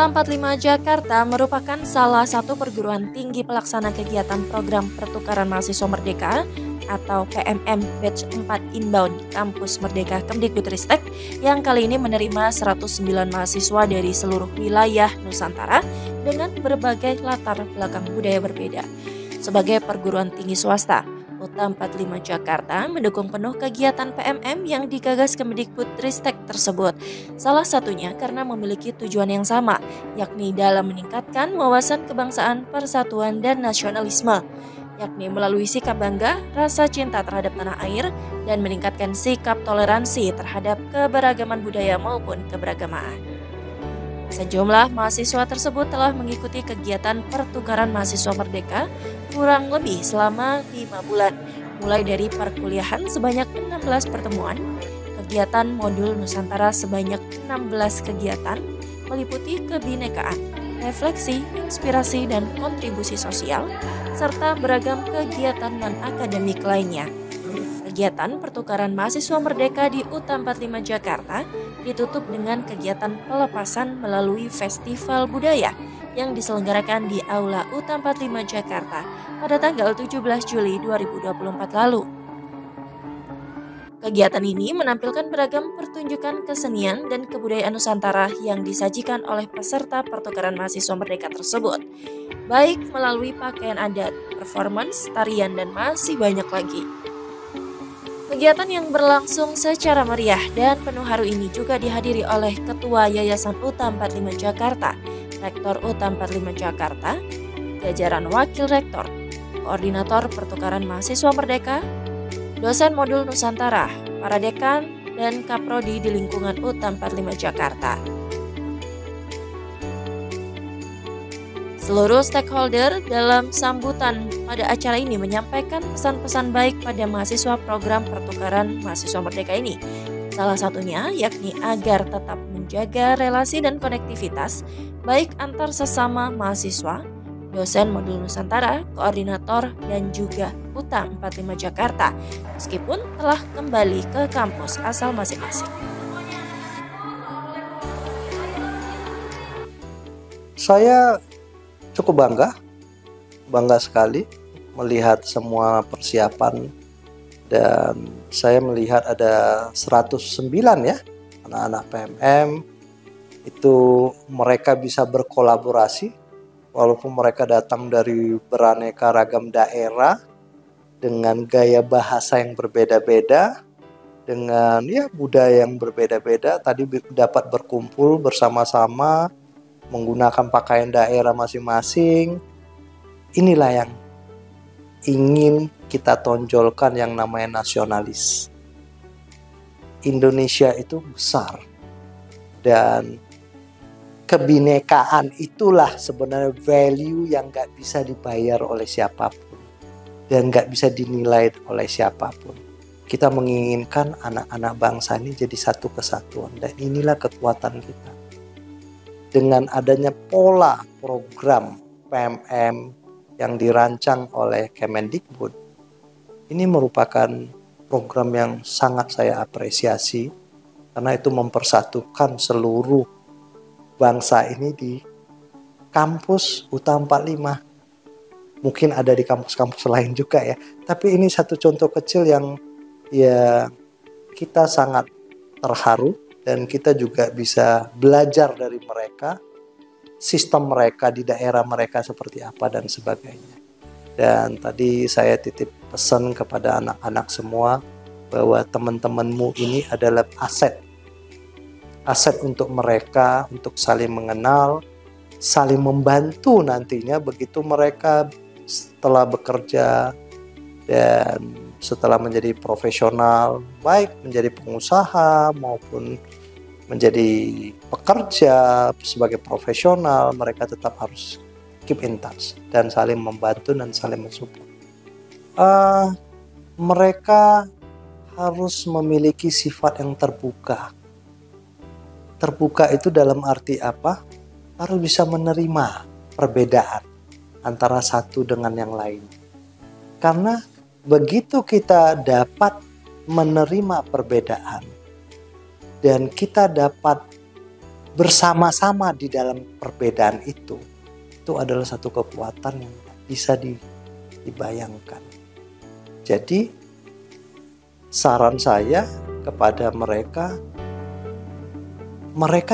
UTA 45 Jakarta merupakan salah satu perguruan tinggi pelaksana kegiatan program pertukaran mahasiswa merdeka atau PMM Batch 4 Inbound Kampus Merdeka Kemdikbudristek yang kali ini menerima 109 mahasiswa dari seluruh wilayah Nusantara dengan berbagai latar belakang budaya berbeda. Sebagai perguruan tinggi swasta, UTA 45 Jakarta mendukung penuh kegiatan PMM yang digagas Kemdikbudristek tersebut. Salah satunya karena memiliki tujuan yang sama, yakni dalam meningkatkan wawasan kebangsaan, persatuan, dan nasionalisme, yakni melalui sikap bangga, rasa cinta terhadap tanah air, dan meningkatkan sikap toleransi terhadap keberagaman budaya maupun keberagamaan. Sejumlah mahasiswa tersebut telah mengikuti kegiatan pertukaran mahasiswa merdeka kurang lebih selama 5 bulan, mulai dari perkuliahan sebanyak 16 pertemuan, kegiatan modul Nusantara sebanyak 16 kegiatan, meliputi kebinekaan, refleksi, inspirasi, dan kontribusi sosial, serta beragam kegiatan non-akademik lainnya. Kegiatan pertukaran mahasiswa merdeka di UTA 45 Jakarta ditutup dengan kegiatan pelepasan melalui festival budaya yang diselenggarakan di Aula UTA 45 Jakarta pada tanggal 17 Juli 2024 lalu. Kegiatan ini menampilkan beragam pertunjukan kesenian dan kebudayaan Nusantara yang disajikan oleh peserta pertukaran mahasiswa merdeka tersebut, baik melalui pakaian adat, performance, tarian, dan masih banyak lagi. Kegiatan yang berlangsung secara meriah dan penuh haru ini juga dihadiri oleh Ketua Yayasan UTA 45 Jakarta, Rektor UTA 45 Jakarta, jajaran Wakil Rektor, Koordinator Pertukaran Mahasiswa Merdeka, dosen modul Nusantara, para dekan, dan kaprodi di lingkungan UTA 45 Jakarta. Seluruh stakeholder dalam sambutan pada acara ini menyampaikan pesan-pesan baik pada mahasiswa program pertukaran mahasiswa merdeka ini. Salah satunya yakni agar tetap menjaga relasi dan konektivitas baik antar sesama mahasiswa, dosen modul Nusantara, koordinator, dan juga UTA 45 Jakarta, meskipun telah kembali ke kampus asal masing-masing. Saya cukup bangga sekali melihat semua persiapan, dan saya melihat ada 109 ya anak-anak PMM itu mereka bisa berkolaborasi walaupun mereka datang dari beraneka ragam daerah dengan gaya bahasa yang berbeda-beda, dengan budaya yang berbeda-beda. Tadi dapat berkumpul bersama-sama menggunakan pakaian daerah masing-masing. Inilah yang ingin kita tonjolkan, yang namanya nasionalis. Indonesia itu besar, dan kebinekaan itulah sebenarnya value yang gak bisa dibayar oleh siapapun dan gak bisa dinilai oleh siapapun. Kita menginginkan anak-anak bangsa ini jadi satu kesatuan, dan inilah kekuatan kita. Dengan adanya pola program PMM yang dirancang oleh Kemendikbud, ini merupakan program yang sangat saya apresiasi karena itu mempersatukan seluruh bangsa ini di kampus UTA 45. Mungkin ada di kampus-kampus lain juga ya, tapi ini satu contoh kecil yang kita sangat terharu. Dan kita juga bisa belajar dari mereka, sistem mereka di daerah mereka seperti apa dan sebagainya. Dan tadi saya titip pesan kepada anak-anak semua bahwa teman-temanmu ini adalah aset. Aset untuk mereka, untuk saling mengenal, saling membantu nantinya begitu mereka setelah bekerja dan setelah menjadi profesional, baik menjadi pengusaha maupun menjadi pekerja sebagai profesional, mereka tetap harus keep in touch dan saling membantu dan saling mensupport. Mereka harus memiliki sifat yang terbuka. Terbuka itu dalam arti apa? Harus bisa menerima perbedaan antara satu dengan yang lain. Karena begitu kita dapat menerima perbedaan dan kita dapat bersama-sama di dalam perbedaan itu adalah satu kekuatan yang bisa dibayangkan. Jadi saran saya kepada mereka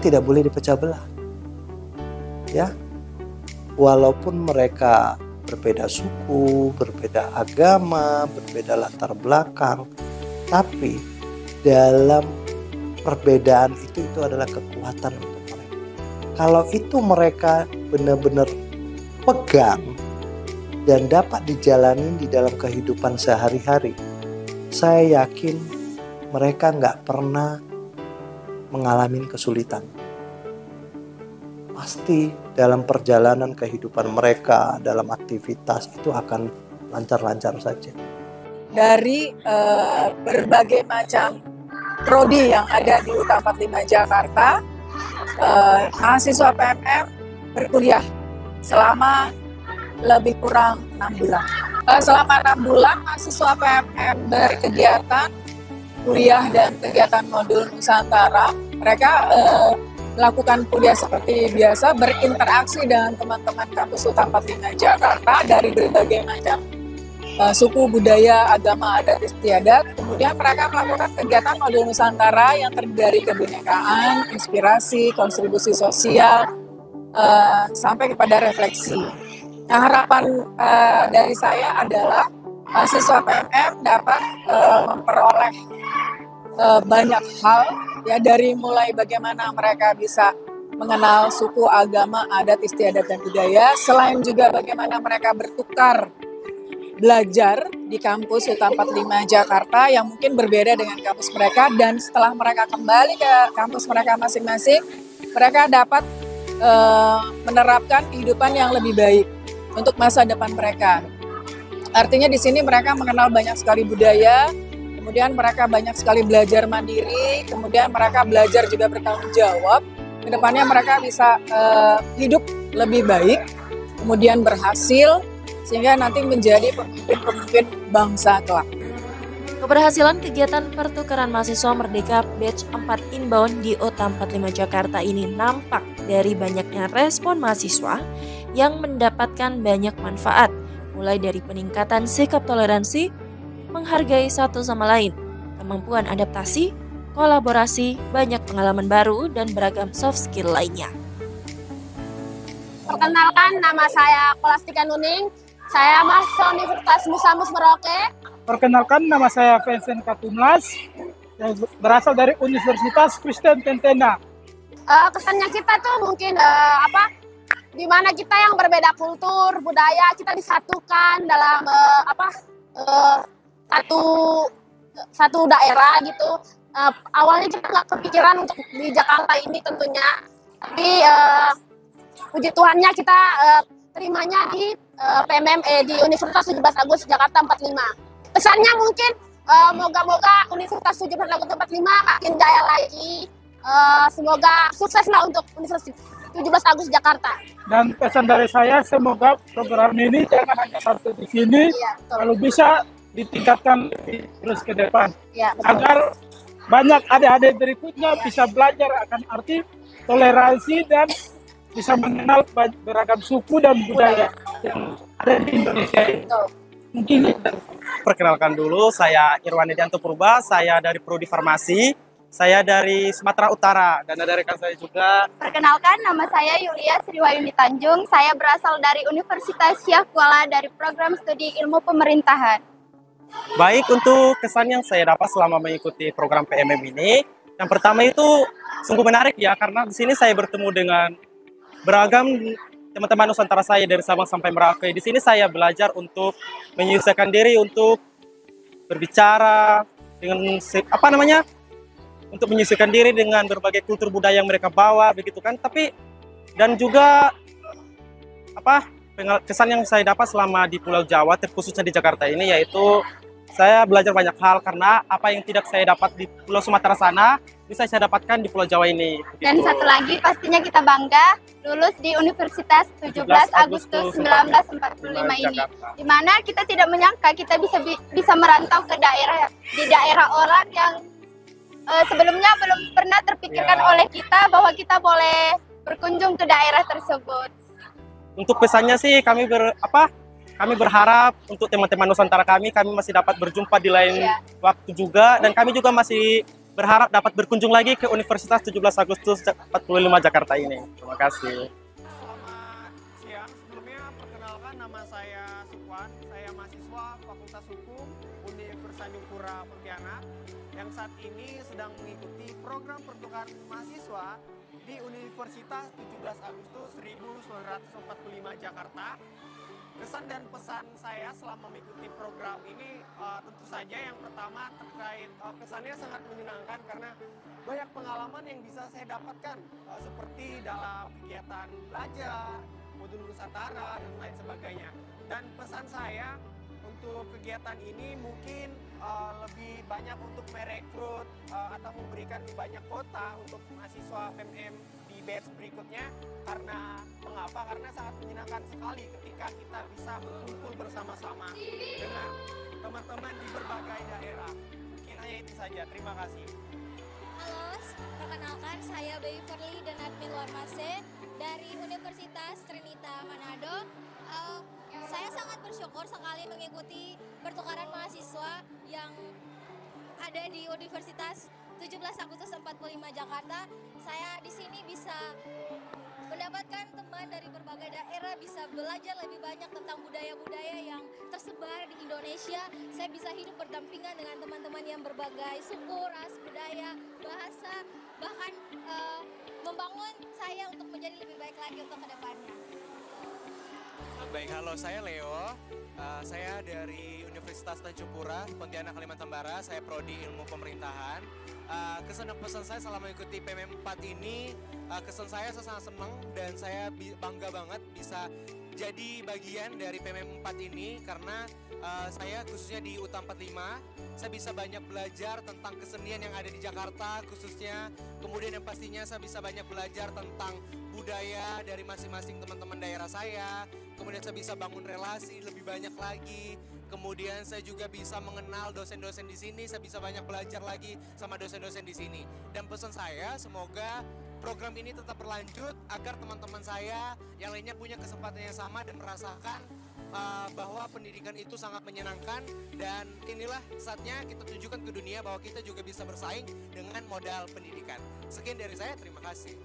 tidak boleh dipecah belah. Ya. Walaupun mereka berbeda suku, berbeda agama, berbeda latar belakang, tapi dalam perbedaan itu adalah kekuatan untuk mereka. Kalau itu mereka benar-benar pegang dan dapat dijalani di dalam kehidupan sehari-hari, saya yakin mereka nggak pernah mengalami kesulitan. Pasti dalam perjalanan kehidupan mereka, dalam aktivitas itu akan lancar-lancar saja. Dari berbagai macam prodi yang ada di UTA 45 Jakarta, mahasiswa PMM berkuliah selama lebih kurang 6 bulan. Selama 6 bulan, mahasiswa PMM berkegiatan kuliah dan kegiatan modul Nusantara. Mereka melakukan kuliah seperti biasa, berinteraksi dengan teman-teman kampus UTA 45 Jakarta dari berbagai macam suku, budaya, agama, adat istiadat. Kemudian mereka melakukan kegiatan modul Nusantara yang terdiri dari kebinekaan, inspirasi, kontribusi sosial, sampai kepada refleksi. Nah, harapan dari saya adalah mahasiswa PMM dapat memperoleh banyak hal, ya, dari mulai bagaimana mereka bisa mengenal suku, agama, adat, istiadat, dan budaya. Selain juga bagaimana mereka bertukar belajar di kampus UTA 45 Jakarta yang mungkin berbeda dengan kampus mereka, dan setelah mereka kembali ke kampus mereka masing-masing, mereka dapat menerapkan kehidupan yang lebih baik untuk masa depan mereka. Artinya di sini mereka mengenal banyak sekali budaya, kemudian mereka banyak sekali belajar mandiri, kemudian mereka belajar juga bertanggung jawab. Kedepannya mereka bisa hidup lebih baik, kemudian berhasil, sehingga nanti menjadi pemimpin-pemimpin bangsa kelak. Keberhasilan kegiatan pertukaran mahasiswa Merdeka Batch 4 Inbound di UTA 45 Jakarta ini nampak dari banyaknya respon mahasiswa yang mendapatkan banyak manfaat, mulai dari peningkatan sikap toleransi, menghargai satu sama lain, kemampuan adaptasi, kolaborasi, banyak pengalaman baru, dan beragam soft skill lainnya. Perkenalkan, nama saya Kolastika Nuning. Saya mahasiswa Universitas Musa Mus Merauke. Perkenalkan, nama saya Vincent Katumlas. Saya berasal dari Universitas Kristen Tentena. Kesannya kita tuh mungkin di mana kita yang berbeda kultur, budaya, kita disatukan dalam satu daerah gitu. Awalnya kita nggak kepikiran untuk di Jakarta ini tentunya, tapi puji Tuhannya kita terimanya di PMME di Universitas 17 Agustus Jakarta 45. Pesannya mungkin moga-moga Universitas 17 Agustus 45 makin jaya lagi. Semoga sukseslah untuk Universitas 17 Agustus Jakarta. Dan pesan dari saya, semoga program ini jangan hanya sampai di sini, kalau bisa ditingkatkan terus ke depan, agar banyak adik-adik berikutnya bisa belajar akan arti toleransi dan bisa mengenal beragam suku dan budaya yang ada di Indonesia ini. Mungkin perkenalkan dulu, saya Irwan Edianto Purba, saya dari Prodi Farmasi. Saya dari Sumatera Utara, dan ada rekan saya juga. Perkenalkan, nama saya Yulia Sriwayuni Tanjung. Saya berasal dari Universitas Syah Kuala dari program studi ilmu pemerintahan. Baik, untuk kesan yang saya dapat selama mengikuti program PMM ini, yang pertama itu sungguh menarik ya, karena di sini saya bertemu dengan beragam teman-teman Nusantara saya dari Sabang sampai Merauke. Di sini saya belajar untuk menyesuaikan diri untuk berbicara dengan untuk menyesuaikan diri dengan berbagai kultur budaya yang mereka bawa, begitu kan. Tapi dan juga kesan yang saya dapat selama di Pulau Jawa, terkhususnya di Jakarta ini, yaitu saya belajar banyak hal, karena apa yang tidak saya dapat di Pulau Sumatera sana bisa saya dapatkan di Pulau Jawa ini, begitu. Dan satu lagi, pastinya kita bangga lulus di Universitas 17 Agustus 1945 ini, di mana kita tidak menyangka kita bisa merantau ke daerah orang yang sebelumnya belum pernah terpikirkan oleh kita bahwa kita boleh berkunjung ke daerah tersebut. Untuk pesannya sih kami berharap untuk teman-teman Nusantara kami masih dapat berjumpa di lain waktu juga, dan kami juga masih berharap dapat berkunjung lagi ke Universitas 17 Agustus 45 Jakarta ini. Terima kasih. Selamat siang. Sebelumnya perkenalkan, nama saya Sukwan. Saya mahasiswa Fakultas Hukum Universitas Tanjung Pura Pontianak yang saat ini sedang mengikuti program pertukaran mahasiswa di Universitas 17 Agustus 1945 Jakarta. Kesan dan pesan saya selama mengikuti program ini tentu saja yang pertama terkait kesannya sangat menyenangkan karena banyak pengalaman yang bisa saya dapatkan seperti dalam kegiatan belajar, modul Nusantara dan lain sebagainya. Dan pesan saya untuk kegiatan ini mungkin lebih banyak untuk merekrut atau memberikan lebih banyak kuota untuk mahasiswa PMM di batch berikutnya. Mengapa? Karena sangat menyenangkan sekali ketika kita bisa berkumpul bersama-sama dengan teman-teman di berbagai daerah. Mungkin hanya itu saja. Terima kasih. Halo, perkenalkan saya Bayu Ferli dan Admin Warmase dari Universitas Trinita Manado. Saya sangat bersyukur sekali mengikuti pertukaran mahasiswa yang ada di Universitas 17 Agustus 45 Jakarta. Saya di sini bisa mendapatkan teman dari berbagai daerah, bisa belajar lebih banyak tentang budaya-budaya yang tersebar di Indonesia. Saya bisa hidup berdampingan dengan teman-teman yang berbagai suku, ras, budaya, bahasa, bahkan membangun saya untuk menjadi lebih baik lagi untuk kedepannya. Baik, halo, saya Leo. Saya dari Universitas Tanjung Pura, Pontianak, Kalimantan Barat. Saya prodi Ilmu Pemerintahan. Kesan dan pesan saya selama mengikuti PMM 4 ini, kesan saya sangat senang dan saya bangga banget bisa jadi bagian dari PMM 4 ini karena saya khususnya di UTA 45, saya bisa banyak belajar tentang kesenian yang ada di Jakarta khususnya, kemudian yang pastinya saya bisa banyak belajar tentang budaya dari masing-masing teman-teman daerah saya, kemudian saya bisa bangun relasi lebih banyak lagi, kemudian saya juga bisa mengenal dosen-dosen di sini, saya bisa banyak belajar lagi sama dosen-dosen di sini. Dan pesan saya, semoga program ini tetap berlanjut agar teman-teman saya yang lainnya punya kesempatan yang sama dan merasakan bahwa pendidikan itu sangat menyenangkan, dan inilah saatnya kita tunjukkan ke dunia bahwa kita juga bisa bersaing dengan modal pendidikan. Sekian dari saya, terima kasih.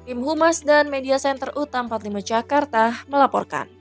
Tim Humas dan Media Center UTA 45 Jakarta melaporkan.